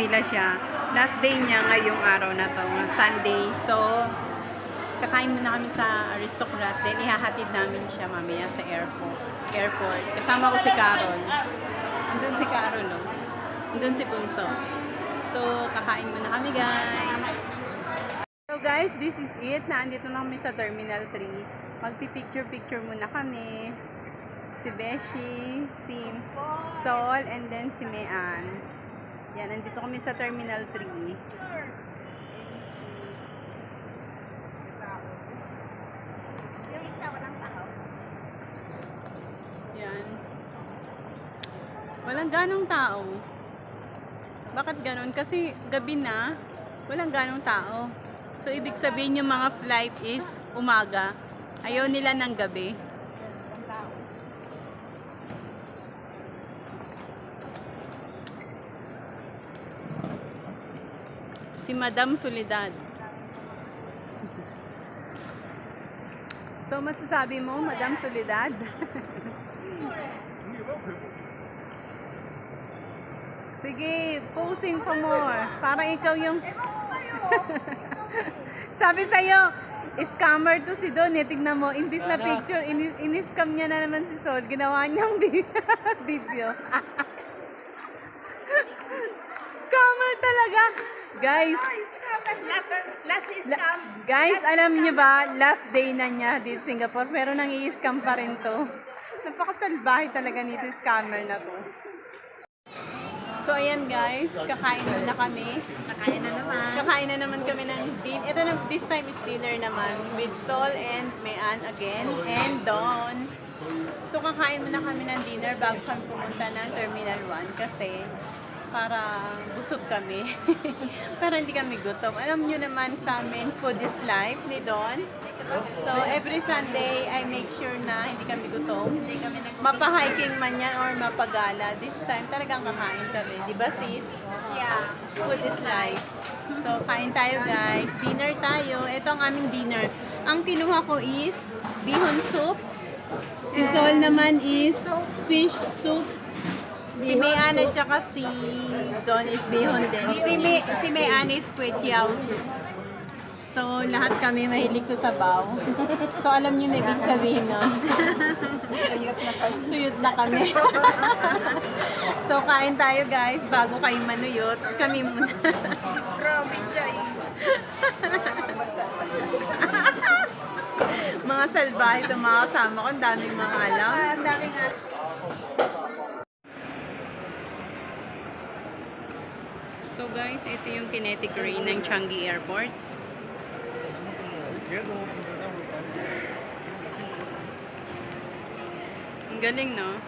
nakapila siya. Last day niya ngayong araw na to, Sunday. So, kakain muna kami sa Aristocrat. Then, ihahatid namin siya mamaya sa airport. Kasama ko si Carol. Andun si Carol, no? Andun si Punso. So, kakain muna kami, guys. So, guys, this is it. Naandito na kami sa Terminal 3. Magpipicture-picture muna kami. Si Beshi, si Sol, and then si Mayan. Yan, nandito kami sa Terminal 3. Yung isa walang tao. Yan. Walang ganong tao. Bakit ganon? Kasi gabi na, walang ganong tao. So, ibig sabihin yung mga flight is umaga. Ayaw nila ng gabi. Si Madam Soledad. So, masasabi mo, Madam Soledad? Sige, posing pa more. Parang ikaw yung... Sabi sa'yo, scammer to si Don. Tignan mo, imbis na picture, in-scam niya na naman si Sol. Ginawa niyang video. Scammer talaga. Guys, Last scam. guys, alam niyo ba, last day na niya dito sa Singapore, pero nang-i-scam pa rin to. Napakasalbahe talaga nito scammer na to. So, ayan guys, kakain na kami. Kakain na naman. Kakain na naman kami ng dinner. Ito na, this time is dinner naman with Sol and Mayan again, and Don. So, kakain muna kami ng dinner bago kami pumunta ng Terminal 1 kasi para busog kami. Para hindi kami gutom. Alam nyo naman sa amin, food is life ni Don. So, every Sunday, I make sure na hindi kami gutom. Mapa-hiking man yan or mapagala. This time, talagang kakain kami. Di ba, sis? Yeah. Food is life. So, kain tayo, guys. Dinner tayo. Ito ang aming dinner. Ang kinuha ko is bihon soup. Si Sol naman is fish soup. Si Mayan at saka si Don is bihon din. Si Mayan is kwetiao soup. So, lahat kami mahilig sa sabaw. So, alam niyo na ibig sabihin nun. Tuyot na kami. So, kain tayo guys. Bago kayo manuyot, kami muna. Grabe Jay. Mga salbahe itong mga kasama ko. Ang daming mga alam. Ang dami nga. So guys, ito yung kinetic rain ng Changi Airport. Ang galing, no?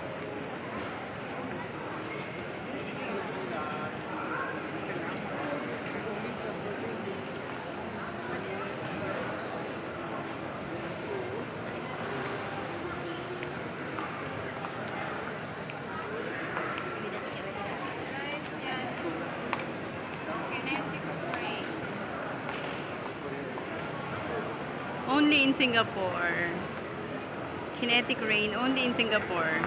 Only in Singapore. Kinetic rain, only in Singapore.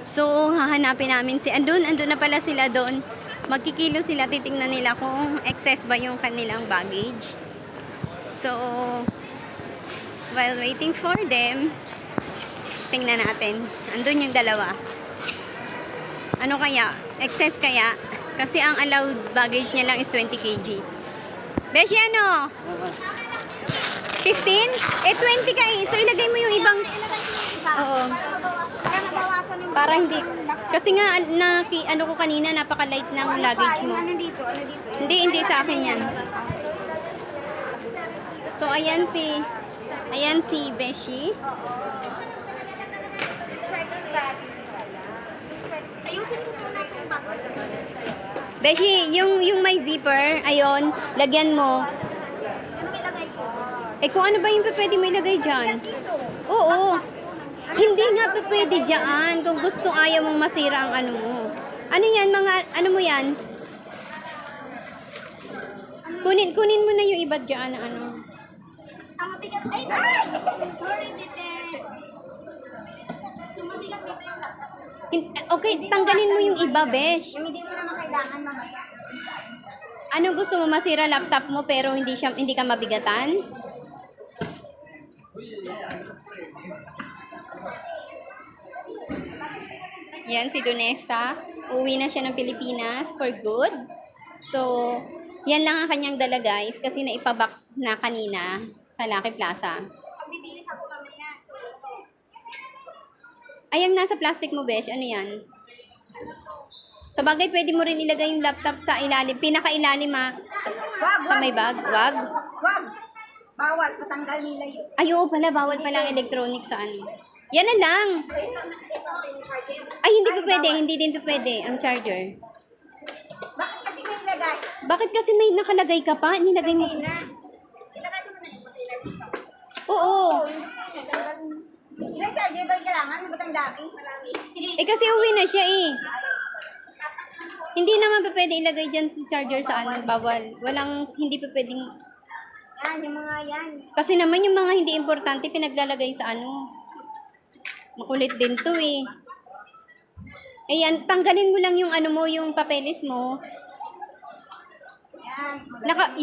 So, hahanapin namin si andun na pala sila doon. Magkikilo sila, titingnan nila kung excess ba yung kanilang baggage. So, while waiting for them, tingnan natin. Andun yung dalawa. Ano kaya? Excess kaya? Kasi ang allowed baggage niya lang is 20 kg. Beshi, ano? 15? Eh, 20 ka eh. So, ilagay mo yung ibang... Oo. Para hindi... Kasi nga, ano ko kanina, napaka-light ng luggage mo. Ano dito? Hindi sa akin yan. So, ayan si Beshi. Ayusin ko muna itong bag. Beshi, yung may zipper, ayon, lagyan mo. Anong ilagay ko? Eh kung ano ba yung pwede mo ilagay dyan? Oo. Hindi nga pwede dyan kung gustong ayaw mong masira ang ano mo. Ano yan, mga, ano mo yan? Kunin mo na yung iba dyan na ano. Ang mabigat. Ay! Sorry, Bite. Yung mabigat dito yung laptop. Okay, tanggalin mo yung iba, besh. Yung hindi mo naman kailangan mamaya. Ano gusto mo, masira laptop mo pero hindi ka mabigatan? Yan si Donessa. Uwi na siya ng Pilipinas for good. So, yan lang ang kanyang dala guys kasi naipabox na kanina sa Lucky Plaza. Pagbibilis ako mamaya. So, Ay, ang nasa plastic mo, besh, ano yan? Sa bagay, pwede mo rin ilagay yung laptop sa ilalim, pinaka-ilalim sa may bag. Wag. wag! Bawal, patanggal nila yun. Ay, oo pala, bawal pala ang electronic sa ano. Yan na lang. Ito, yung charger. Ay, hindi pa pwede. Hindi din pa pwede ang charger. Bakit kasi may ilagay? Bakit kasi may nakalagay ka pa? Nilagay mo. Container. Ilagay ko na yung container dito. Oo. Ilang charger ba yung kailangan? Ba't ang dami? Marami. Eh kasi uwi na siya eh. Hindi naman pa pwede ilagay dyan sa charger sa ano. Bawal. Hindi pa pwedeng. Yan, yung mga yan. Kasi naman yung mga hindi importante pinaglalagay sa ano. Makulit din to eh. Ayan, tanggalin mo lang yung ano mo, yung papeles mo. Yan.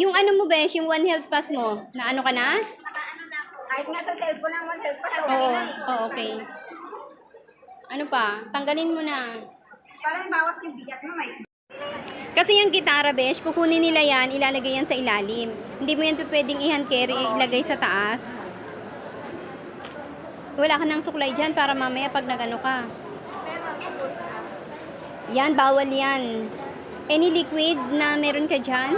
Yung ano mo besh, yung One Health Pass mo. Na ano ka na? Naka-ano na ako. Kahit nga sa cellphone ang one help pa sa Oo, oo, okay. Ano pa? Tanggalin mo na. Parang bawas yung bigat mo, may. Kasi yung gitara, besh, kukunin nila yan, ilalagay yan sa ilalim. Hindi mo yan pwedeng i-hand carry, ilagay sa taas. Wala ka nang suklay dyan para mamaya pag nagano ka. Yan, bawal yan. Any liquid na meron ka dyan?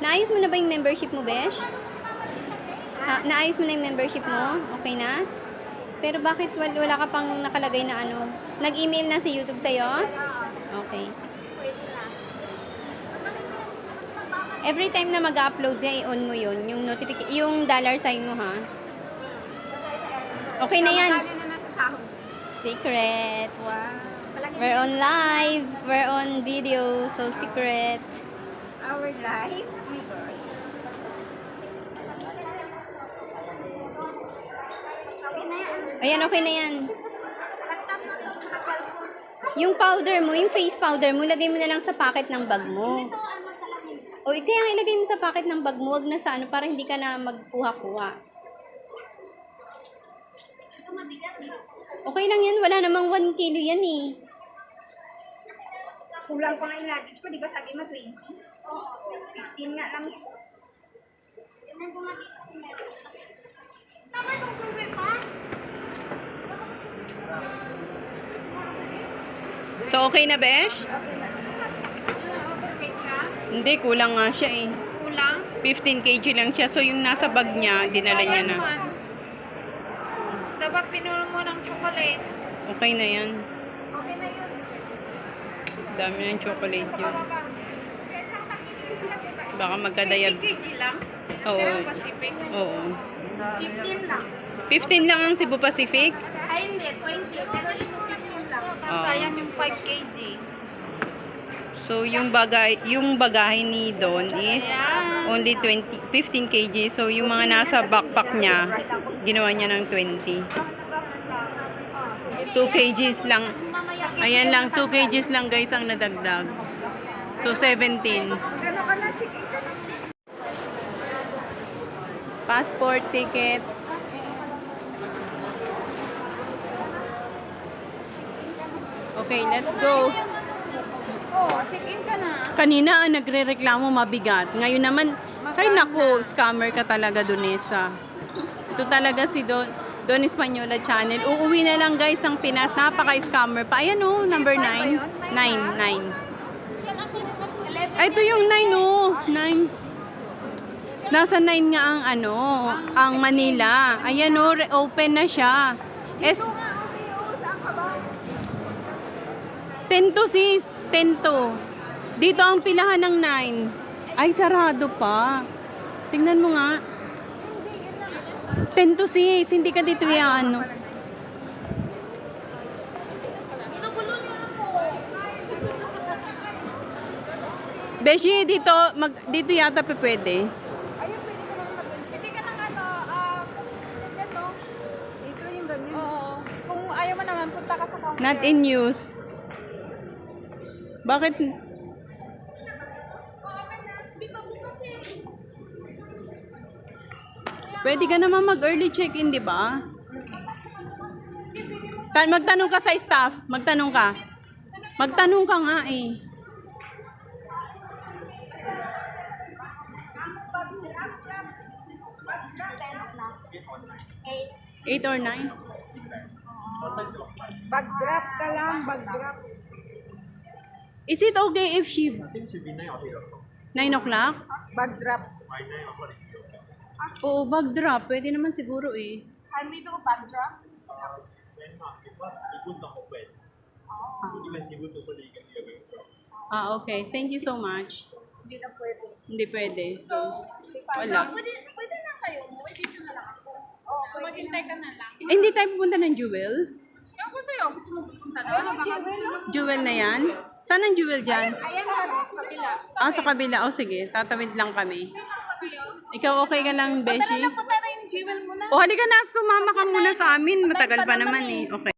Naayos mo na ba yung membership mo, besh? Naayos mo na yung membership mo? Okay na? Pero bakit wala ka pang nakalagay na ano? Nag-email na si YouTube sa'yo? Okay. Every time na mag-upload na, i-on mo yun. Yung dollar sign mo, ha? Okay na yan. Magkano na nasa sahod? Secret. Wow. We're on live. We're on video. So, secret. Our life? Oh my God. Okay na yan. Ayan, okay na yan. Laptop mo to, tsaka cellphone. Yung powder mo, yung face powder mo, lagay mo na lang sa pocket ng bag mo. Ito, ano, salamin. O, kaya nga ilagay mo sa pocket ng bag mo, wag na sa ano, para hindi ka na magkuha-kuha. Ito mabigat eh. Okay lang yan, wala namang 1 kilo yan eh. Kulang pa nga yung luggage ko, di ba sabi mo 20? Oo. 15 nga lang yun. Tignan ko nga dito kung meron. Tama itong susi pa? So, okay na, Besh? Hindi, kulang nga siya eh. Kulang? 15 kg lang siya. So, yung nasa bag niya, dinala niya na. Dapat pinuno mo ng chocolate. Okay na yan. Okay na yun. Dami ng chocolate yun. Baka magkadayag. 20 kg lang? Oo. Cebu Pacific? Oo. 15 lang. 15 lang ang Cebu Pacific? Ay hindi, 20. Pero ito 15 lang. Oo. Sayang yung 5 kg. So, yung bagahe ni Don is only 15 kg. So, yung mga nasa backpack niya, ginawa niya ng 20. 2 kgs lang. Ayan lang, 2 kgs lang guys ang nadagdag. So, 17. Passport, ticket. Okay, let's go. Oh, check-in ka na. Kanina nagre-reklamo mabigat. Ngayon naman, ay nako, scammer ka talaga, Donessa. Ito talaga si Don Española channel. Uuwi na lang guys ng Pinas. Napaka-scammer pa. Ayan oh, number 9. 9. Ay, ito yung 9 oh. 9. Nasa 9 nga ang ano, ang Manila. Ayan oh, open na siya. 10 to sis, 10 to. Dito ang pilahan ng 9. Ay, sarado pa. Tingnan mo nga. 10 to sis, hindi ka dito ano. Beshi, dito yata pa pwede. Ayun, pwede ka naman Hindi ka nang ito. Dito yung ganyan. Oo. Kung ayaw mo naman, punta ka sa counter. Not in use. Bakit? Di pa bukas eh. Pwede ka naman mag-early check-in, di ba? Magtanong ka sa staff. Magtanong ka. Magtanong ka nga eh. Eight or 9? Bag-drop ka lang, bag-drop. Is it okay if she... I think should be 9 or 8 o'clock. 9 o'clock? Bag-drop. By 9 o'clock is okay. Oo, bag drop. Pwede naman siguro eh. Ano ito, bag-drop? Then not because Cebu's not open. Even Cebu's open, you can see a big drop. Ah, okay. Thank you so much. Hindi na pwede. Hindi pwede. So, Wala. Pwede na kayo. Dito na lang ako. Oo, maghintay ka na lang. Eh, hindi tayo pupunta ng Jewel? Ewan ko sa'yo, gusto mo pupunta doon? Baka gusto mo. Jewel na yan? Saan ang Jewel dyan? Ayan na, sa kabila. Ah, sa kabila. O sige, tatawid lang kami. Ikaw okay ka lang, Beshi? Punta na yung jewel mo na. O, halika na. Sumama ka muna sa amin. Matagal pa naman eh. Okay.